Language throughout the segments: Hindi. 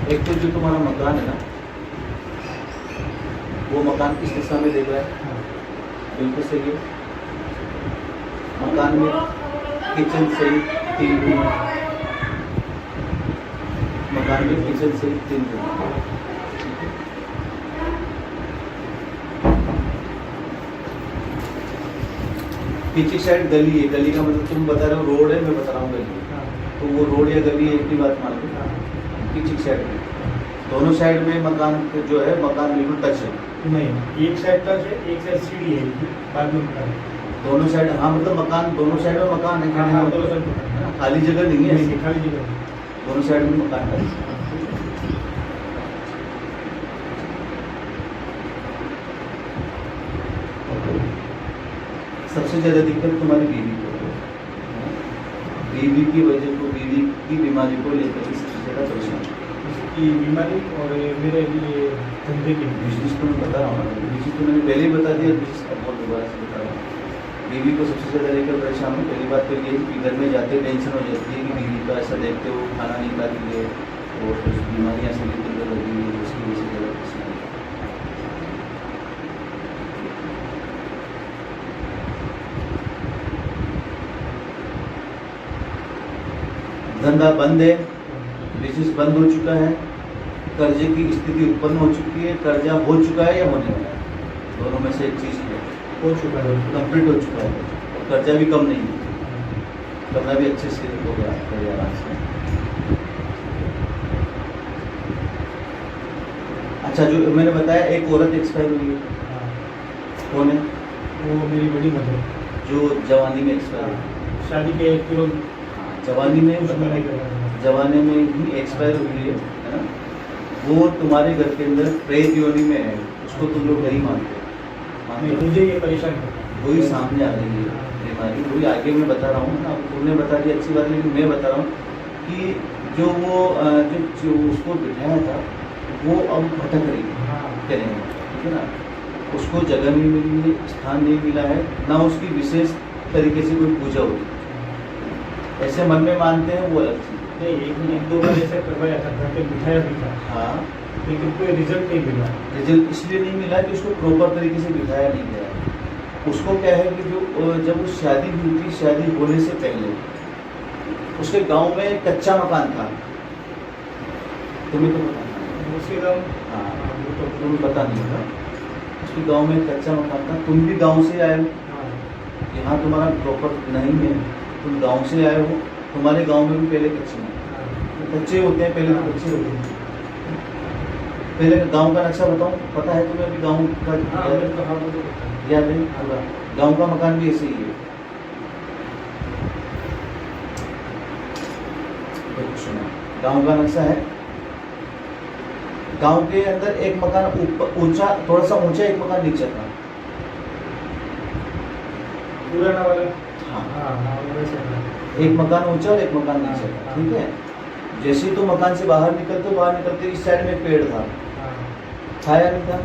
एक तो जो तुम्हारा मकान है ना, वो मकान किस दिशा में देख रहा है? बिल्कुल सही है। मकान में किचन सही 3 रूम, मकान में किचन सही 3 रूम। पीछे साइड गली है, गली का मतलब तुम बता रहे हो रोड है, मैं बता रहा हूँ गली, तो वो रोड या गली एक ही बात मान लो। पीछे साइड में दोनों साइड में मकान जो है, मकान बिल्कुल टच है। नहीं, एक साइड टच है, एक साइड सीढ़ी है, बाद में मकान है। दोनों साइड, हाँ मतलब मकान दोनों साइड में मकान है, हाँ, दोनों साइड मकान है। खाली जगह नहीं है, नहीं, खाली जगह नहीं। दोनों साइड में मकान टच है। सबसे ज्यादा दिक्कत तुम्हारी बीवी को है। बीवी की वजह को, बीवी की बीमारी को लेकर सबसे ज्यादा परेशान। इसकी बीमारी और मेरे लिए धंधे की बिजनेस तो मैं बता रहा हूँ, बिजनेस तो मैंने पहले ही बता दिया, बिजनेस का बहुत दोबारा से बता रहा हूँ। बीवी को सबसे ज़्यादा लेकर परेशान हूँ। पहली बात तो ये है कि घर में जाते टेंशन हो जाती है कि बीवी का ऐसा देखते हो खाना नहीं खा रही है और कुछ बीमारियाँ से लेकर लगी हुई है, उसकी वजह से ज़्यादा परेशान है। धंधा बंद है, बिजनेस बंद हो चुका है, कर्जे की स्थिति उत्पन्न हो चुकी है, कर्जा हो चुका है या होने वाला है, दोनों में से एक चीज हो चुका है, कंप्लीट हो चुका है, और कर्जा भी कम नहीं है, करना भी अच्छे से हो गया कर्जा आराम से। अच्छा, जो मैंने बताया एक औरत एक्सपायर हुई है, कौन है? वो मेरी बड़ी मदर, जो जवानी में एक्सपायर हुई, शादी के 1 किलो जवानी में, उसमें नहीं करना। जवानी में ही एक्सपायर हुई है ना? वो तुम्हारे घर के अंदर प्रेत योनि में है, उसको तुम लोग नहीं मानते हो। मुझे ये परेशान करता है, वही सामने आ रही है बीमारी, वही आगे मैं बता रहा हूँ ना, तुमने बता दिया अच्छी बात, लेकिन मैं बता रहा हूँ कि जो वो जो उसको बिठाया था वो अब भटक रही है, करेंगे, ठीक है ना? उसको जगह नहीं मिली है, स्थान नहीं मिला है, ना उसकी विशेष तरीके से कोई पूजा होती, ऐसे मन में मानते हैं, वो अलग चीज़। नहीं, 1-2 बार ऐसा करवाया था, घर पे बिठाया भी था, हाँ, लेकिन कोई रिजल्ट नहीं मिला। रिजल्ट इसलिए नहीं मिला कि उसको प्रॉपर तरीके से बिठाया नहीं गया। उसको क्या है कि जो जब वो शादी हुई थी, शादी होने से पहले उसके गांव में एक कच्चा मकान था, तुम्हें तो पता नहीं, उसके गाँव, हाँ वो तो तुम्हें पता नहीं होगा, उसके गांव में एक कच्चा मकान था। तुम भी गांव से आए हो, यहाँ तुम्हारा प्रॉपर नहीं है, तुम गांव से आए हो, तुम्हारे गांव में भी पहले कच्चे हैं, कच्चे होते हैं, पहले तो कच्चे होते हैं। पहले गांव का नक्शा बताऊं, पता है तुम्हें अभी गांव का? याद है पूरा? गांव का मकान भी ऐसे ही है। गांव का नक्शा है, गांव के अंदर एक मकान ऊंचा, थोड़ा सा ऊंचा, एक मकान नीचे था, पुराना वाला। हाँ, एक मकान ऊंचा और एक मकान नीचे था, ठीक है? जैसे ही तो मकान से बाहर निकलते इस साइड में एक पेड़ था, छाया नहीं था,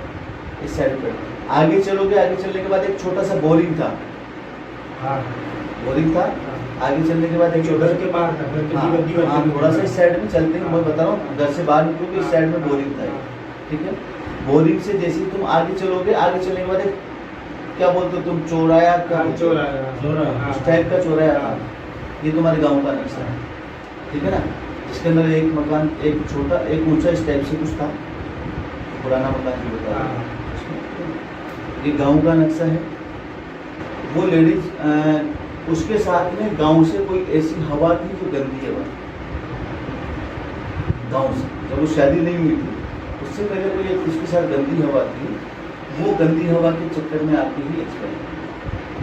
इस साइड पेड़। आगे चलोगे, आगे चलने के बाद एक छोटा सा बोरिंग था, बोरिंग था। आगे चलने के बाद एक घर के बाहर था, घर के दीवार थोड़ा सा इस साइड में चलते हैं, मैं बता रहा हूँ, घर से बाहर निकलोगे इस साइड में बोरिंग था, ठीक है? बोरिंग से जैसे ही तुम आगे चलोगे, आगे चलने के बाद एक क्या बोलते हो तुम, चौराया का, चौराया, उस टाइप का चौराया था। ये तुम्हारे गांव का नक्शा है, ठीक है ना? जिसके अंदर एक मकान, एक छोटा, एक ऊंचा, इस टाइप से कुछ था, पुराना मकान भी बता रहा हूं। ये गांव का नक्शा है। वो लेडीज, उसके साथ में गांव से कोई ऐसी हवा थी जो गंदी हवा, गांव से, जब वो शादी नहीं हुई थी उससे पहले कोई एक उसके साथ गंदी हवा थी, वो गंदी हवा के चक्कर में आती ही एक्सपायर।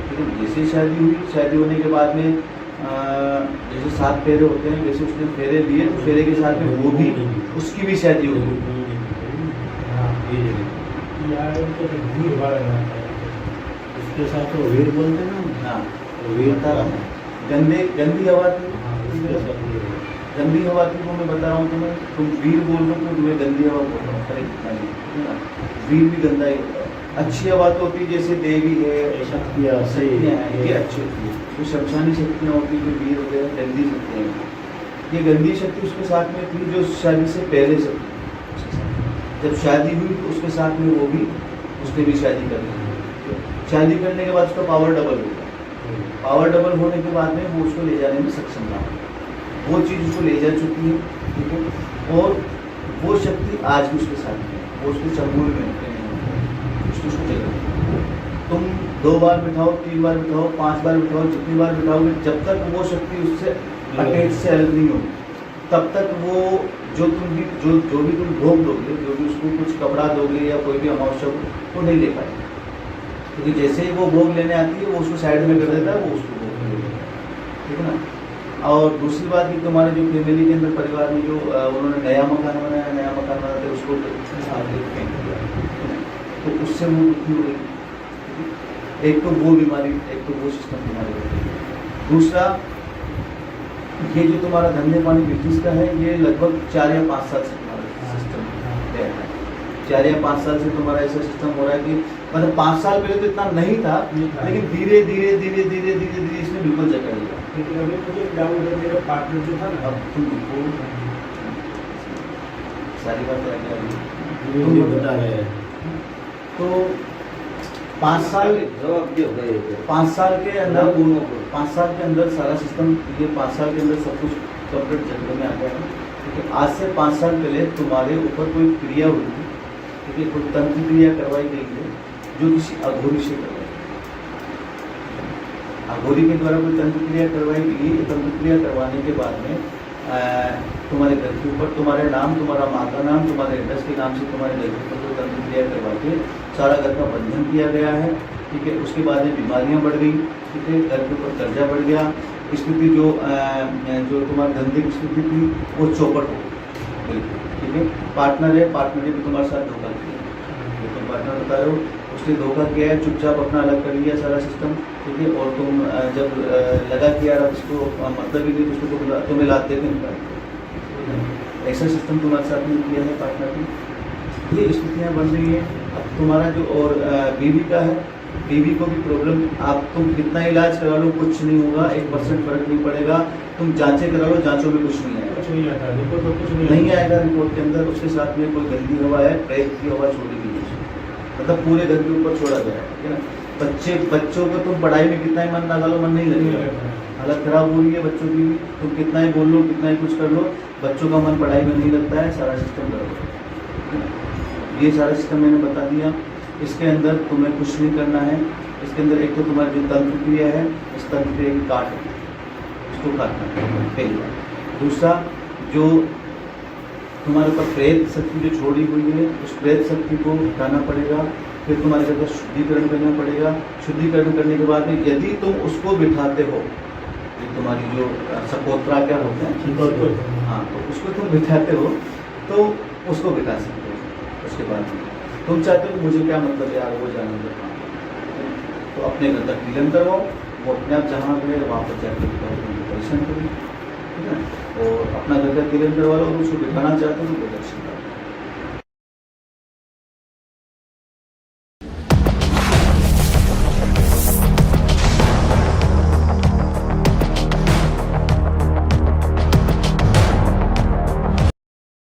लेकिन जैसे शादी हुई, शादी होने के बाद में जैसे 7 फेरे होते हैं, वैसे उसने फेरे लिए, तो फेरे के साथ में वो भी, उसकी भी शादी हो गई। उसके साथ वो वीर बोलते हैं ना, हाँ, वीर बता रहा हूँ, गंदी हवा थी, गंदी हवा थी, वो मैं बता रहा हूँ तुम्हें। तुम वीर बोल रहे हो तो मैं गंदी हवा बोल रहा हूँ, करेक्ट? वीर भी गंदा ही होता है। अच्छी हवा तो होती है, जैसे देवी है, शक्तियाँ सही है, ये अच्छी होती है। जो शमशानी शक्तियाँ होती है, जो वीर वगैरह, गंदी शक्तियाँ हैं। ये गंदी शक्ति उसके साथ में थी जो शादी से पहले से थी उसके साथ। जब शादी हुई तो उसके साथ में वो भी उसने भी शादी कर ली। शादी करने के बाद उसका पावर डबल हो गया। पावर डबल होने के बाद में वो उसको ले जाने में सक्षम रहा, वो चीज़ उसको ले जा चुकी है, ठीक है। और वो शक्ति आज भी उसके साथ है, वो उसके चंगुल में उसको जगह। तुम 2 बार बिठाओ, 3 बार बिठाओ, 5 बार बिठाओ, जितनी बार बिठाओगे, जब तक वो शक्ति उससे अटैच से अलग नहीं होगी, तब तक वो जो भी तुम भोग दोगे, जो भी उसको कुछ कपड़ा दोगे या कोई भी अमावस्या वो नहीं ले पाएगा। क्योंकि जैसे ही वो भोग लेने आती है वो उसको साइड में कर देता है, वो उसको भोग ले लेता है, ठीक है ना। और दूसरी बात कि तुम्हारे जो फैमिली के अंदर परिवार में जो उन्होंने नया मकान बनाते उसको आगे फेंक दिया, तो उससे वो दुखी हो गई। एक तो वो बीमारी, एक तो वो सिस्टम बीमारी। दूसरा, ये जो तुम्हारा धंधे पानी बिजनेस का है, ये लगभग 4 या 5 साल से तुम्हारा सिस्टम है। 4 या 5 साल से तुम्हारा ऐसा सिस्टम हो रहा है कि मतलब 5 साल पहले तो इतना नहीं था, लेकिन धीरे धीरे इसने बिल्कुल जगह लिया। लेकिन अभी मुझे डाउट है, मेरा पार्टनर जो था ना, अब तुम सारी बात तुम बता रहे हैं तो 5 साल के अंदर 5 साल के अंदर सारा सिस्टम, ये 5 साल के अंदर सब कुछ कंप्लीट जगह में आ गया है। ठीक है, आज से 5 साल पहले तुम्हारे ऊपर कोई क्रिया हुई थी, ठीक है, कोई तंत्र क्रिया करवाई गई है जो किसी अघोरी से करवाई। अघोरी के द्वारा कोई तंत्र क्रिया करवाई गई। तंत्र क्रिया करवाने के बाद में तुम्हारे घर के ऊपर तुम्हारे नाम, तुम्हारा माँ का नाम, तुम्हारे एड्रेस के नाम से तुम्हारे घर के ऊपर कोई तंत्र क्रिया करवा के सारा घर का बंधन किया गया है। ठीक है, उसके बाद में बीमारियां बढ़ गई, ठीक है, घर के ऊपर कर्जा बढ़ गया, स्थिति जो तुम्हारे धंधे की स्थिति थी वो चौपट हो गई। ठीक है, पार्टनर है, पार्टनर ने भी तुम्हारे साथ धोखा किया, जो तुम पार्टनर बता रहे हो उसने धोखा किया है, चुपचाप अपना अलग कर लिया सारा सिस्टम। ठीक है, और तुम जब लगा कि यार इसको मतलब ही नहीं, उसको तुम्हें लाते थे ऐसा सिस्टम तुम्हारे साथ में किया है पार्टनर ने। ये स्थितियाँ बन रही है। अब तुम्हारा जो और बीवी का है, बीवी को भी प्रॉब्लम, आप तुम कितना इलाज करा लो कुछ नहीं होगा, 1% फर्क नहीं पड़ेगा। तुम जांचें करा लो, जांचों में कुछ नहीं आएगा, कुछ नहीं आता, रिपोर्ट में कुछ नहीं आएगा रिपोर्ट के अंदर। उसके साथ में कोई गंदी हवा है, प्रेत की हवा छोड़ी गई है, मतलब पूरे घर के ऊपर छोड़ा गया है, ठीक है ना। बच्चों को तुम पढ़ाई में कितना ही मन लगा लो, मन नहीं लगेगा। हालत खराब हो रही है बच्चों की, तुम कितना ही बोल लो, कितना ही कुछ कर लो, बच्चों का मन पढ़ाई में नहीं लगता है। सारा सिस्टम करो, ये सारा सिस्टम मैंने बता दिया। इसके अंदर तुम्हें कुछ नहीं करना है। इसके अंदर एक तो तुम्हारी जो तंत्र क्रिया है, इस तंत्र क्रिया की काट है, इसको काटना पहली बात। दूसरा, जो तुम्हारे ऊपर प्रेत शक्ति जो छोड़ी हुई है, उस प्रेत शक्ति को हटाना पड़ेगा। फिर तुम्हारे घर का शुद्धिकरण करना पड़ेगा। शुद्धिकरण करने के बाद में यदि तुम उसको बिठाते हो, ये तुम्हारी जो सपोत्रा क्या होते हैं, हाँ, तो उसको तुम बिठाते हो तो उसको बिठा सकते हो। उसके बाद में तुम चाहते हो मुझे क्या मतलब यार वो जाने दो, तो अपने घर तक क्लीन करवाओ, वो अपने आप जहाँ गए वहाँ पर जाकर परेशान करो, ठीक है। और अपना घर का क्लीन करवा लो, उसको बिठाना चाहते हो तो दर्शन करो।